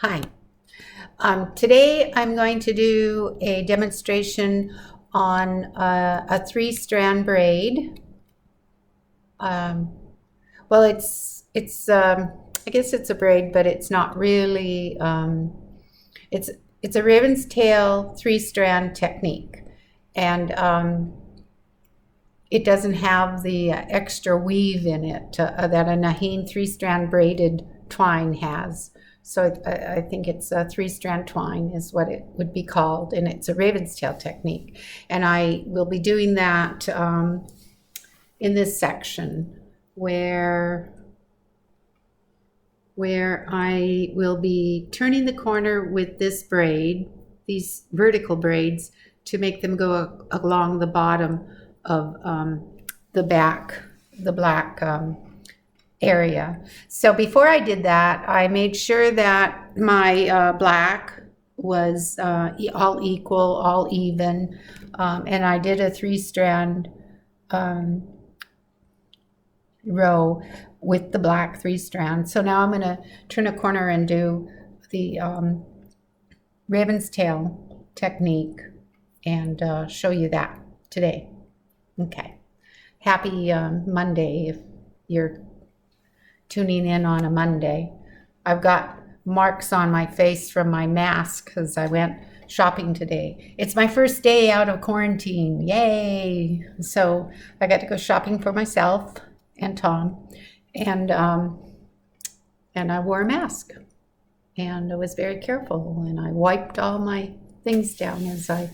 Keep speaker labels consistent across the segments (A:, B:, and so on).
A: Hi. Today I'm going to do a demonstration on a three-strand braid. Um, well, I guess it's a braid, but it's not really. It's it's a ravenstail three-strand technique, and it doesn't have the extra weave in it that a Naheen three-strand braided twine has. So I think it's a three-strand twine is what it would be called, and it's a ravenstail technique. And I will be doing that in this section where I will be turning the corner with this braid, these vertical braids, to make them go along the bottom of the black area. So before I did that, I made sure that my black was all equal, all even, and I did a three-strand row with the black three strands. So now I'm going to turn a corner and do the raven's tail technique and show you that today. Okay. Happy Monday if you're tuning in on a Monday. I've got marks on my face from my mask because I went shopping today. It's my first day out of quarantine. Yay! So I got to go shopping for myself and Tom, and I wore a mask, and I was very careful, and I wiped all my things down as I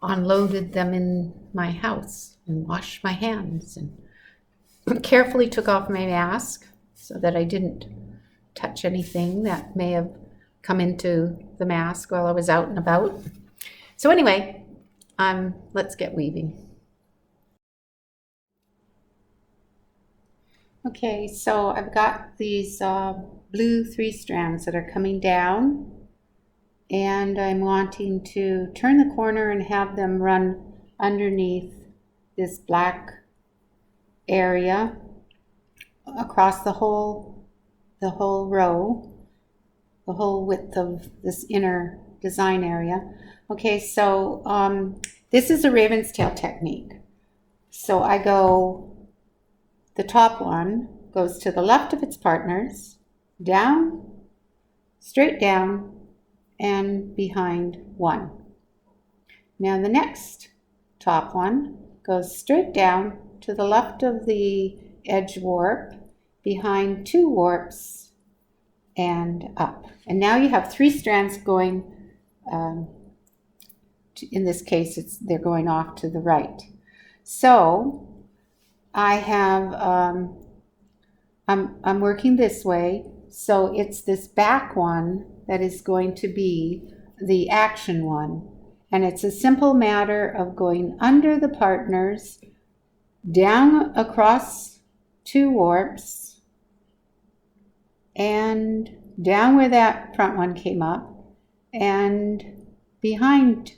A: unloaded them in my house and washed my hands and carefully took off my mask so that I didn't touch anything that may have come into the mask while I was out and about. So anyway, let's get weaving. Okay, so I've got these blue three strands that are coming down, and I'm wanting to turn the corner and have them run underneath this black area across the whole row, the whole width of this inner design area. Okay, so this is a raven's tail technique. So I go, the top one goes to the left of its partners, down, straight down, and behind one. Now the next top one goes straight down to the left of the edge warp, behind two warps, and up. And now you have three strands going, in this case they're going off to the right. So I have, I'm working this way, so it's this back one that is going to be the action one. And it's a simple matter of going under the partners, down across two warps, and down where that front one came up, and behind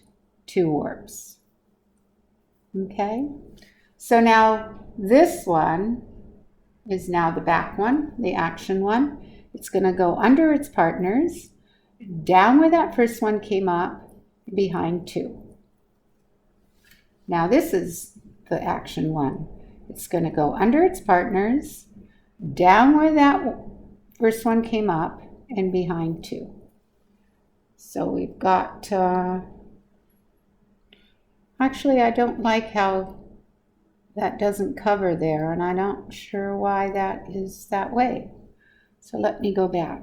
A: two warps. Okay? So now this one is now the back one, the action one. It's going to go under its partners, down where that first one came up, behind two. Now this is the action one. It's going to go under its partners, down where that first one came up, and behind two. So we've got, actually I don't like how that doesn't cover there, and I'm not sure why that is that way. So let me go back.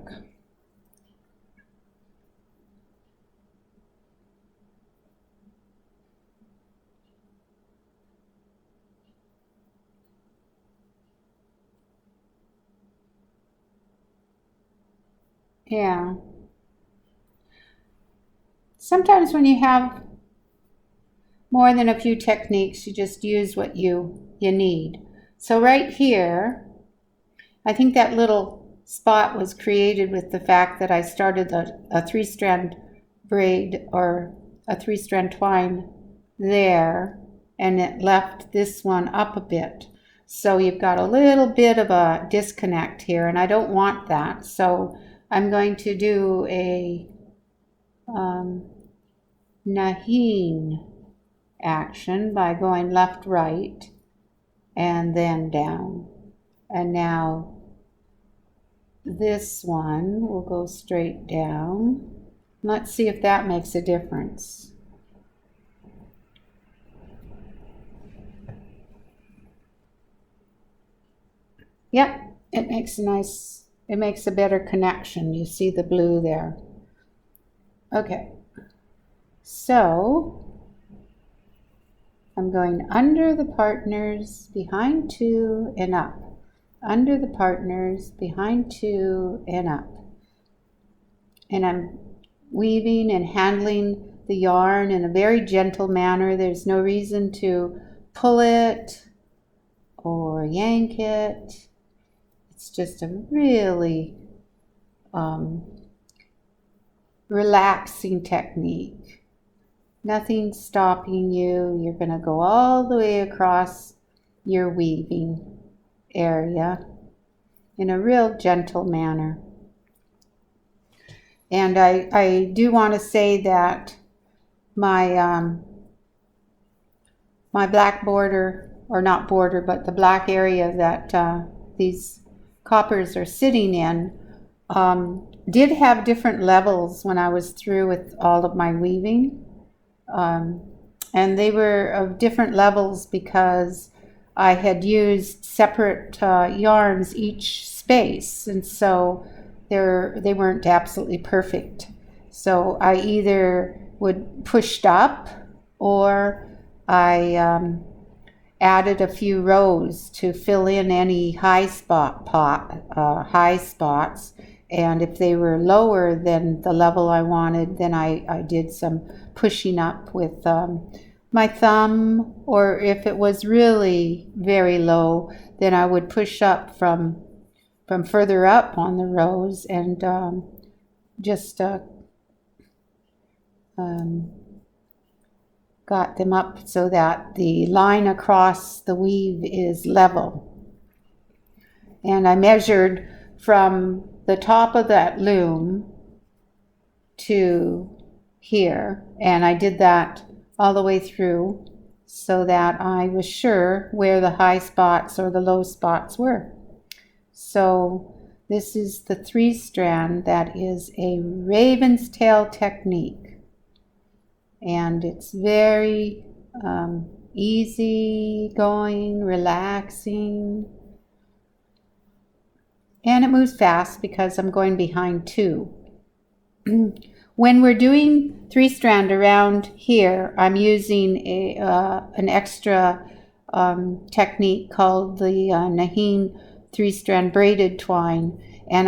A: Yeah. Sometimes when you have more than a few techniques, you just use what you need. So right here, I think that little spot was created with the fact that I started a three-strand braid or a three-strand twine there, and it left this one up a bit. So you've got a little bit of a disconnect here, and I don't want that. So I'm going to do a naheen action by going left, right, and then down. And now this one will go straight down. Let's see if that makes a difference. Yep, it makes a better connection. You see the blue there. Okay, so I'm going under the partners, behind two, and up. Under the partners, behind two, and up. And I'm weaving and handling the yarn in a very gentle manner. There's no reason to pull it or yank it. It's just a really relaxing technique. Nothing stopping you. You're going to go all the way across your weaving area in a real gentle manner. And I do want to say that my my black border, or not border, but the black area that these coppers are sitting in, did have different levels when I was through with all of my weaving. And they were of different levels because I had used separate yarns each space, and so they weren't absolutely perfect. So I either would pushed up, or I added a few rows to fill in any high spots, and if they were lower than the level I wanted, then I did some pushing up with my thumb, or if it was really very low, then I would push up from further up on the rows and just got them up so that the line across the weave is level. And I measured from the top of that loom to here, and I did that all the way through so that I was sure where the high spots or the low spots were. So this is the 3-strand that is a ravenstail technique, and it's very easy going, relaxing, and it moves fast because I'm going behind two. When we're doing 3-strand around here, I'm using an extra technique called the naheen 3-strand braided twine. And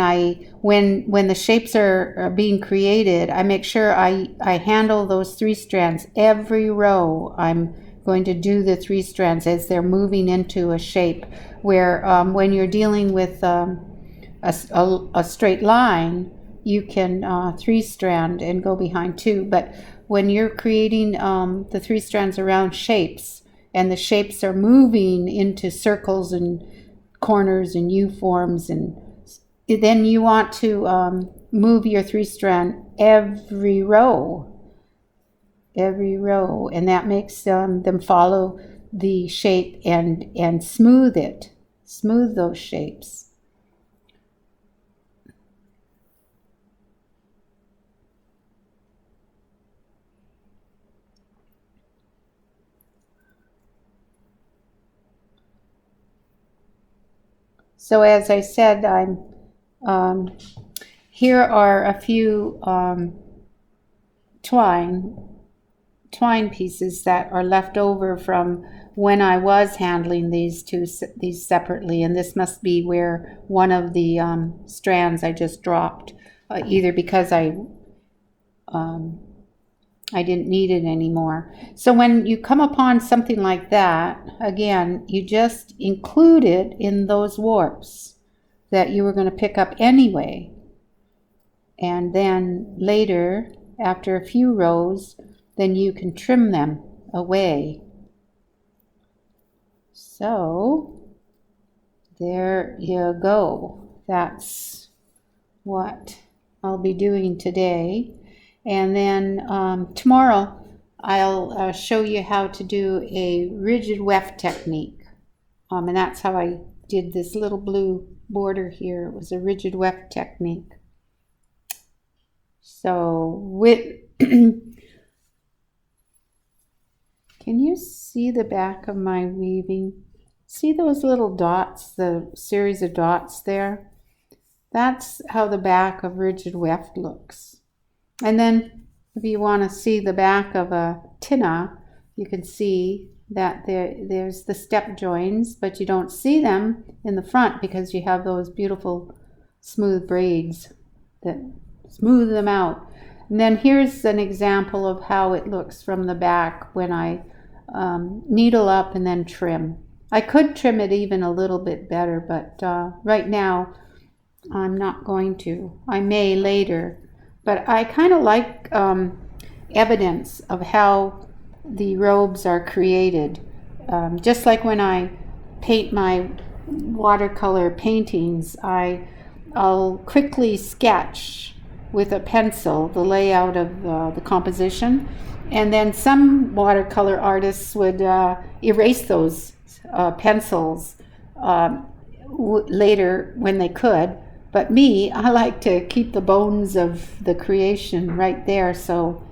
A: when the shapes are being created, I make sure I handle those 3 strands every row. I'm going to do the 3 strands as they're moving into a shape, where when you're dealing with a straight line, you can 3-strand and go behind 2. But when you're creating the 3 strands around shapes, and the shapes are moving into circles and corners and U-forms, and then you want to move your 3-strand every row, and that makes them follow the shape and smooth those shapes. So as I said, here are a few twine pieces that are left over from when I was handling these separately, and this must be where one of the strands I just dropped, either because I didn't need it anymore. So when you come upon something like that, again, you just include it in those warps that you were going to pick up anyway. And then later, after a few rows, then you can trim them away. So there you go. That's what I'll be doing today. And then tomorrow I'll show you how to do a rigid weft technique. And that's how I did this little blue border here. It was a rigid weft technique. So with can you see the back of my weaving? See those little dots, the series of dots there? That's how the back of rigid weft looks. And then if you want to see the back of a tinna, you can see that there's the step joins, but you don't see them in the front because you have those beautiful smooth braids that smooth them out. And then here's an example of how it looks from the back when I needle up and then trim. I could trim it even a little bit better, but right now I'm not going to. I may later, but I kind of like evidence of how the robes are created. Just like when I paint my watercolor paintings, I'll quickly sketch with a pencil the layout of the composition, and then some watercolor artists would erase those pencils later when they could. But me, I like to keep the bones of the creation right there. So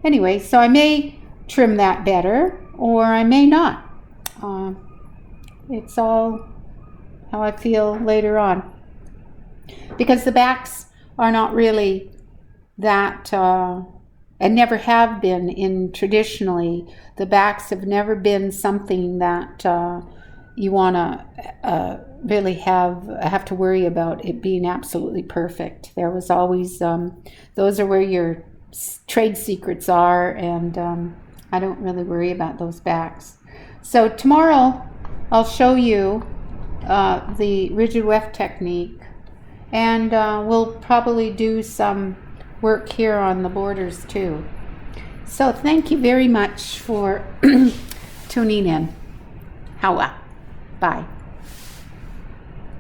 A: anyway, so I may trim that better or I may not. It's all how I feel later on. Because the backs are not really that, and never have been in traditionally. The backs have never been something that you want to really have to worry about it being absolutely perfect. There was always, those are where your trade secrets are, and I don't really worry about those backs. So tomorrow I'll show you the rigid weft technique, and we'll probably do some work here on the borders too. So thank you very much for tuning in. Hawa. Bye.